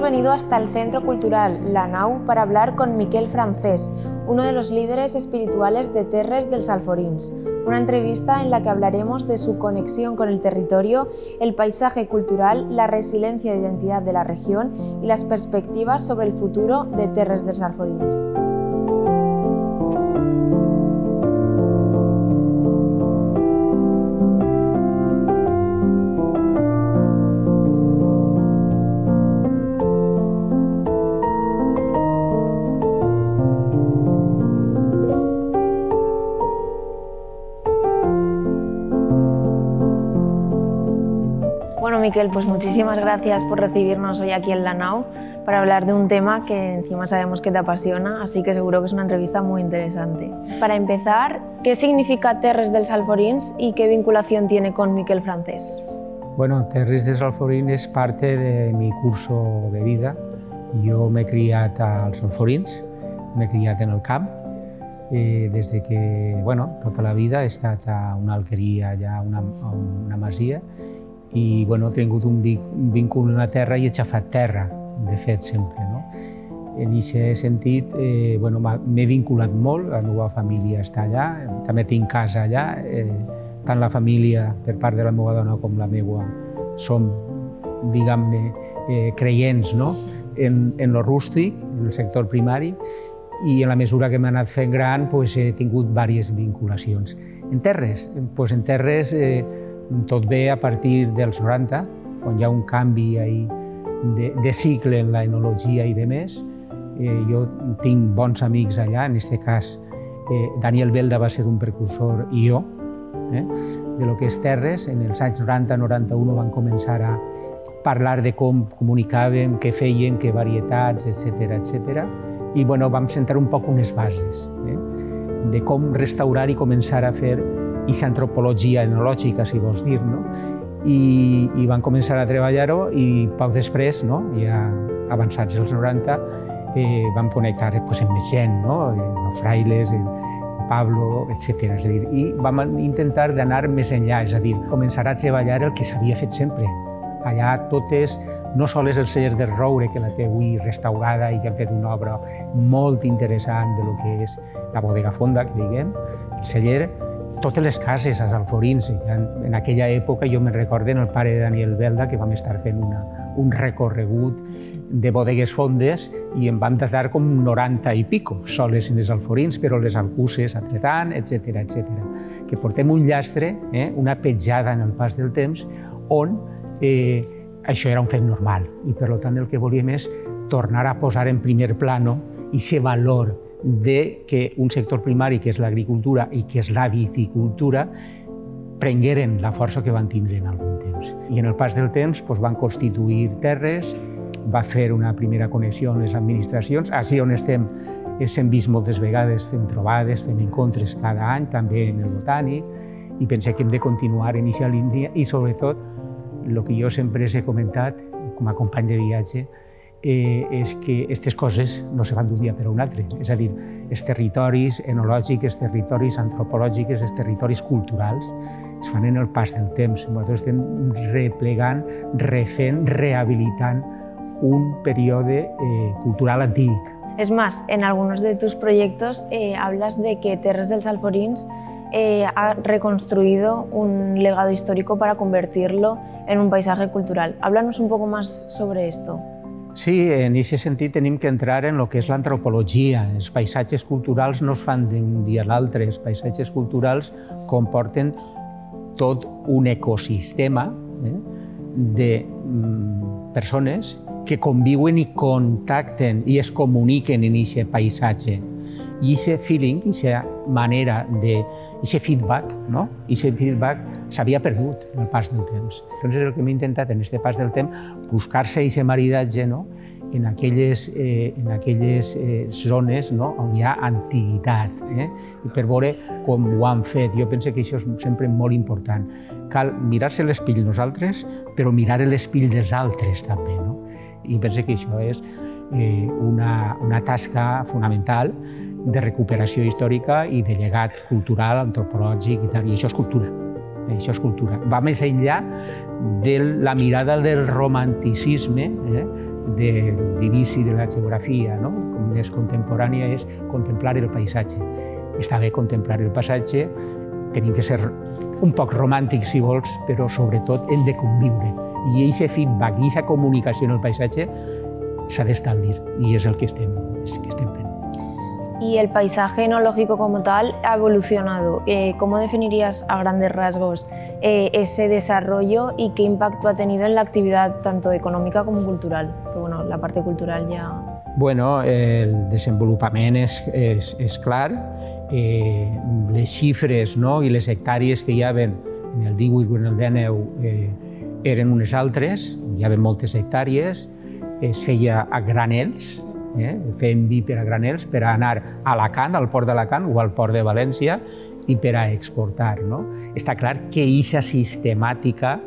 venido hasta el Centro Cultural La Nau para hablar con Miquel Francés, uno de los líderes espirituales de Terres dels Alforins. Una entrevista en la que hablaremos de su conexión con el territorio, el paisaje cultural, la resiliencia de identidad de la región y las perspectivas sobre el futuro de Terres dels Alforins. Bueno, Miquel, pues muchísimas gracias por recibirnos hoy aquí en La Nau para hablar de un tema que encima sabemos que te apasiona, así que seguro que es una entrevista muy interesante. Para empezar, ¿qué significa Terres dels Alforins y qué vinculación tiene con Miquel Francés? Bueno, Terres dels Alforins es parte de mi curso de vida. Jo m'he criat als Alforins, m'he criat en el camp, des de que, tota la vida he estat a una alqueria, allà a una masia, i he tingut un vincul amb la terra i he xafat terra, de fet, sempre. En aquest sentit, m'he vinculat molt, la meva família està allà, també tinc casa allà, tant la família per part de la meva dona com la meva som, diguem-ne, creients en lo rústic, en el sector primari, i en la mesura que m'he anat fent gran he tingut diverses vinculacions. En terres? En terres tot ve a partir dels 90, quan hi ha un canvi de cicle en la enologia i demés. Jo tinc bons amics allà, en aquest cas Daniel Belda va ser un precursor i jo, de lo que és terres. En els anys 90-91 van començar a parlar de com comunicàvem, què fèiem, què varietats, etc. I vam sentar un poc unes bases de com restaurar i començar a fer aquesta antropologia enològica, si vols dir, i van començar a treballar-ho i poc després, ja avançats els 90, vam connectar amb més gent, el Frailes, el Pablo, etc. I vam intentar d'anar més enllà, és a dir, començar a treballar el que s'havia fet sempre. Allà totes, no sols el celler del Roure, que la té avui restaurada i que han fet una obra molt interessant de lo que és la bodega fonda, que diguem, el celler, totes les cases als Alforins. En aquella època jo me'n recordo el pare de Daniel Belda que vam estar fent un recorregut de bodegues fondes i em van tardar com 90 i pico soles en els Alforins, però les Alcuses altre etc. Que portem un llastre, una petjada en el pas del temps, on això era un fet normal i per tant el que volíem és tornar a posar en primer plano aquest valor de que un sector primari, que és l'agricultura i que és la viticultura, prengueren la força que van tindre en algun temps. I en el pas del temps van constituir terres, va fer una primera connexió amb les administracions. Així on estem hem vist moltes vegades fent trobades, fent encontres cada any, també en el botànic, i pensé que hem de continuar en aquesta línia i sobretot el que jo sempre he comentat com a company de viatge és que aquestes coses no se fan d'un dia per a un altre. És a dir, els territoris enològics, els territoris antropològics, els territoris culturals es fan en el pas del temps. Nosaltres estem replegant, refent, rehabilitant un període cultural antic. Es más, en algunos de tus proyectos hablas de que Terres dels Alforins ha reconstruido un legado histórico para convertirlo en un paisaje cultural. Háblanos un poco más sobre esto. Sí, en aquest sentit tenim que entrar en el que és l'antropologia. Els paisatges culturals no es fan d'un dia a l'altre. Els paisatges culturals comporten tot un ecosistema de persones que conviuen i contacten i es comuniquen en aquest paisatge. I aquest feeling, aquesta manera de aquest feedback, aquest feedback s'havia perdut en el pas del temps. Entonces, el que hem intentat en aquest pas del temps, buscar-se aquest maridatge en aquelles zones on hi ha antiguitat, i per veure com ho han fet. Jo penso que això és sempre molt important. Cal mirar-se l'espill nosaltres, però mirar l'espill dels altres també. I penso que això és una tasca fonamental de recuperació històrica i de llegat cultural, antropològic i tal. I això és cultura. Això és cultura. Va més enllà de la mirada del romanticisme de l'inici de la geografia, no? Com més contemporània, és contemplar el paisatge. Està bé contemplar el paisatge, tenim que ser un poc romàntics, si vols, però sobretot hem de conviure. I aquest feedback i aquesta comunicació en el paisatge s'ha d'establir, i és el que estem fent. Y el paisaje enológico como tal ha evolucionado. ¿Cómo definirías a grandes rasgos ese desarrollo y qué impacto ha tenido en la actividad tanto econòmica com cultural? Que bueno, la parte cultural ja... Bueno, el desenvolupament és clar. Les xifres, no? I les hectàrees que hi havia en el 18 o en el 19 eren unes altres, hi havia moltes hectàrees, es feia a granels, fent vi per a granels per a anar a Alacant, al port d'Alacant o al port de València i per a exportar. No? Està clar que aquesta sistemàtica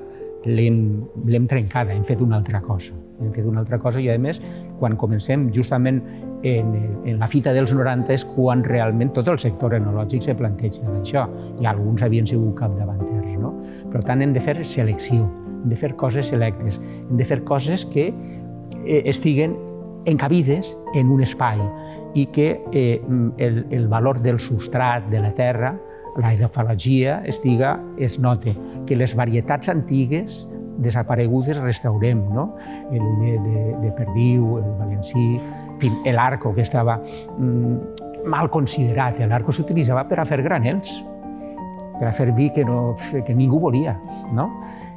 l'hem trencada, hem fet una altra cosa. Hem fet una altra cosa i, a més, quan comencem justament en la fita dels 90 és quan realment tot el sector enològic se planteja això, i alguns havien sigut capdavanters. No? Per tant, hem de fer selecció, hem de fer coses selectes, hem de fer coses que estiguen encabides en un espai i que el valor del substrat, de la terra, la edafologia es note, que les varietats antigues desaparegudes restaurem, no? El de perdiu, el valencià, en fi, l'arco, que estava mal considerat. L'arco s'utilitzava per a fer granels, per a fer vi que ningú volia, no?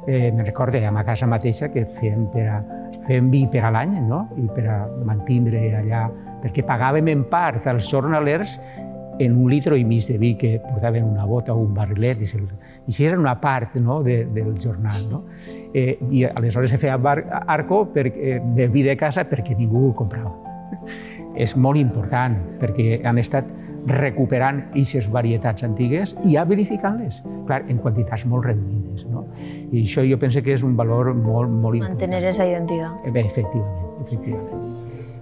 Me'n recordo a ma casa mateixa que fèiem vi per a l'any, no? I per a mantindre allà, perquè pagàvem en part als jornalers en 1,5 litres de vi que portaven una bota o un barrilet, i això era una part, no? del jornal. No? I aleshores se feia arco de vi de casa perquè ningú el comprava. És molt important, perquè han estat recuperant aquestes varietats antigues i verificant-les, clar, en quantitats molt reduïdes. No? I això jo penso que és un valor molt important. Mantener esa identidad. Efectivament.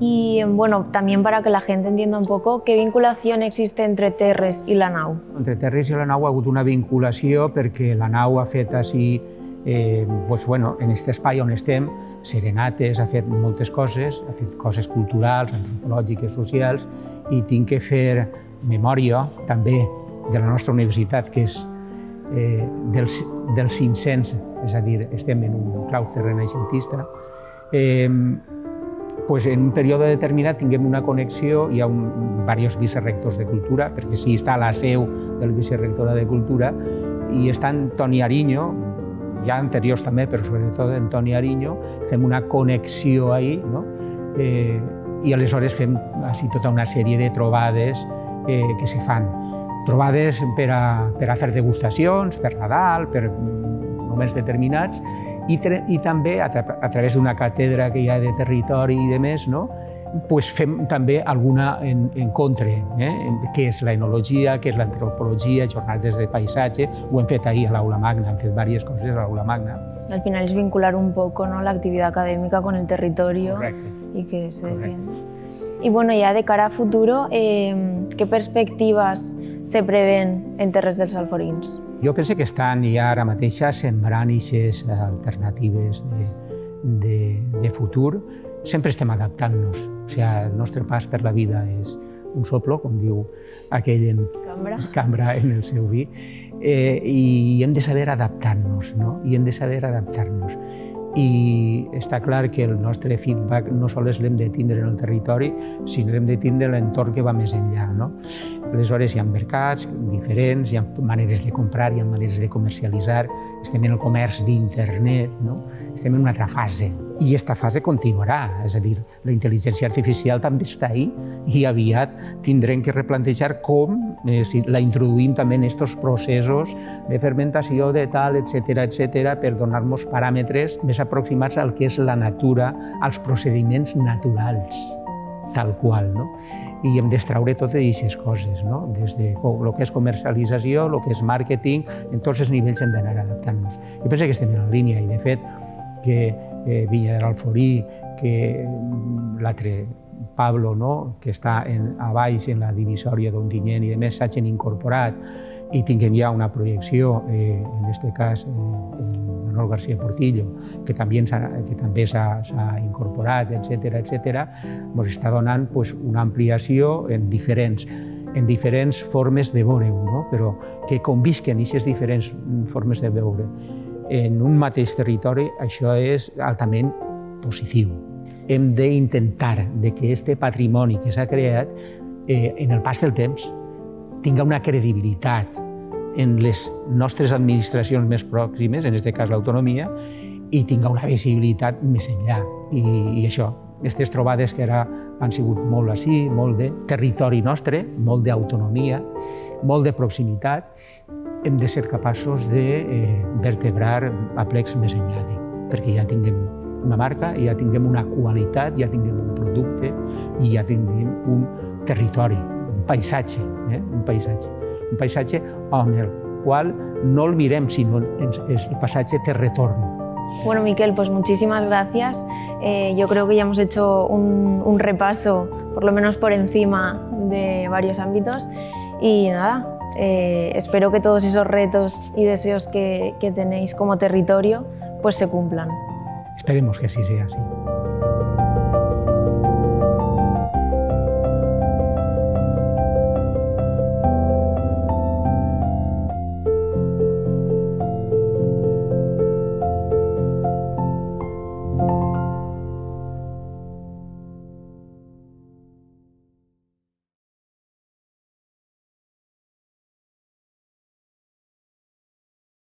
Y bueno, también para que la gente entienda un poco, ¿qué vinculación existe entre Terres i la nau? Entre Terres i la nau ha hagut una vinculació perquè la nau ha fet així, en aquest espai on estem, serenates, ha fet moltes coses, ha fet coses culturals, antropològiques, socials, i tinc que fer memòria també de la nostra universitat, que és dels 500, és a dir, estem en un claustre renaixentista. En un període determinat tinguem una connexió, hi ha diversos vicerrectors de cultura, perquè sí està la seu del vicerrectora de cultura, i està Toni Ariño, hi ha anteriors també, però sobretot en Toni Ariño, fem una connexió ahí, no? I aleshores fem així tota una sèrie de trobades que se fan. Trobades per a fer degustacions, per Nadal, per moments determinats, i també a través d'una càtedra que hi ha de territori i de més, no? Fem també alguna encontre, què és l'enologia, què és l'antropologia, jornades de paisatge, ho hem fet ahir a l'Aula Magna, hem fet diverses coses a l'Aula Magna. Al final es vincular un poco, ¿no? La actividad académica con el territorio. Correcte. Y que se defienda. Y bueno, ya de cara a futuro, ¿qué perspectivas se prevén en Terres dels Alforins? Jo penso que estan ja ara mateix sembrant aquestes alternatives de futur. Sempre estem adaptant-nos. O sigui, el nostre pas per la vida és un soplo, com diu aquell en Cambra en el seu vi, i hem de saber adaptar-nos, no? I hem de saber adaptar-nos. I està clar que el nostre feedback no sols l'hem de tindre en el territori, sinó l'hem de tindre en l'entorn que va més enllà. No? Aleshores hi ha mercats diferents, hi ha maneres de comprar, hi ha maneres de comercialitzar, estem en el comerç d'internet, no? Estem en una altra fase. I aquesta fase continuarà, és a dir, la intel·ligència artificial també està ahí i aviat tindrem que replantejar com la introduïm també en aquests processos de fermentació, de tal, etc., per donar-nos paràmetres més aproximats al que és la natura, als procediments naturals, tal qual. No? I hem d'extraure totes aquestes coses, no? Des de el que és comercialització, el que és màrqueting, en tots els nivells hem d'anar adaptant-nos. Jo penso que estem en la línia i, de fet, que Vinya de l'Alforí, que l'altre Pablo, no? Que està a baix en la divisòria d'Ontinyent i de més s'hagin incorporat, i tinguem ja una projecció, en aquest cas el Manuel García Portillo, que també s'ha incorporat, etc., ens està donant una ampliació en diferents formes de veure-ho, no? Però que convisquen aquestes diferents formes de veure en un mateix territori, això és altament positiu. Hem d'intentar que aquest patrimoni que s'ha creat en el pas del temps tinga una credibilitat en les nostres administracions més pròximes, en aquest cas l'autonomia, i tinga una visibilitat més enllà. I això, aquestes trobades que ara han sigut molt així, molt de territori nostre, molt d'autonomia, molt de proximitat, hem de ser capaços de vertebrar a plecs més enllà, perquè ja tinguem una marca, ja tinguem una qualitat, ja tinguem un producte i ja tinguem un territori, un paisatge, un paisatge amb el qual no el mirem, sinó el paisatge té retorn. Bueno, Miquel, pues muchísimas gracias. Yo creo que ya hemos hecho un repaso, por lo menos por encima, de varios ámbitos. Y nada, espero que todos esos retos y deseos que tenéis como territorio pues se cumplan. Esperemos que así sea, sí.